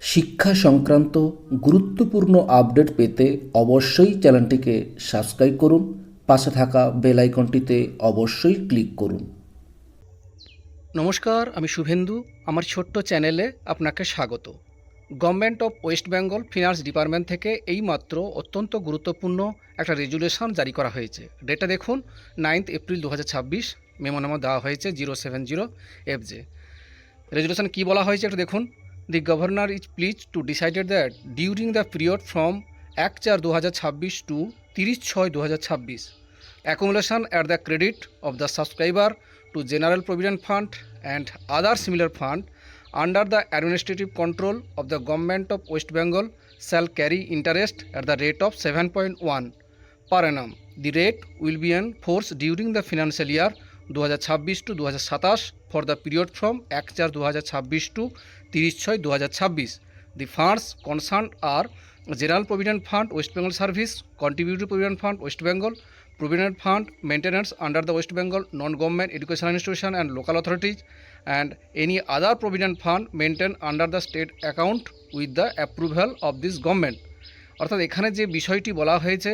শিক্ষা সংক্রান্ত গুরুত্বপূর্ণ আপডেট পেতে অবশ্যই চ্যানেলটিকে সাবস্ক্রাইব করুন। পাশে থাকা বেল আইকনটিতে অবশ্যই ক্লিক করুন। নমস্কার, আমি শুভেন্দু। আমার ছোট্ট চ্যানেলে আপনাকে স্বাগত। Government of West Bengal finance department থেকে এইমাত্র অত্যন্ত গুরুত্বপূর্ণ একটা রেজুলেশন জারি করা হয়েছে। ডেটটা দেখুন, 9 এপ্রিল 2026। মেমো নাম্বার দেওয়া হয়েছে 070 FJ। রেজুলেশন কী বলা হয়েছে একটু দেখুন। The governor is please to decided that during the period from 1/4/2026 to 30/6/2026 accumulation at the credit of the subscriber to General Provident Fund and other similar fund under the administrative control of the Government of West Bengal shall carry interest at the rate of 7.1 per annum. The rate will be in force during the financial year 2026 to 2027 for the period from 1/4/2026 to 30/6/2026. The funds concerned are General Provident Fund West Bengal Service, Contributory Provident Fund West Bengal, Provident Fund maintenance under the West Bengal non-government educational institution and local authorities, and any other provident fund maintained under the state account with the approval of this government. অর্থাৎ এখানে যে বিষয়টি বলা হয়েছে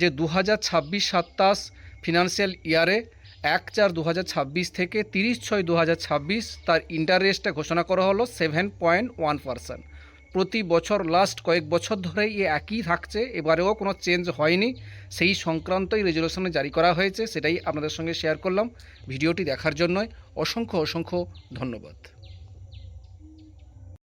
যে 2026-27 financial ইয়ারে 1/4/2026 থেকে 30/6/2026 তার ইন্টারেস্টটা ঘোষণা করা হলো 7.1%। প্রতি বছর লাস্ট কয়েক বছর ধরেই একই থাকছে, এবারেও কোনো চেঞ্জ হয়নি। সেই সংক্রান্তই রেজুলেশনে জারি করা হয়েছে, সেটাই আপনাদের সঙ্গে শেয়ার করলাম। ভিডিওটি দেখার জন্য অসংখ্য ধন্যবাদ।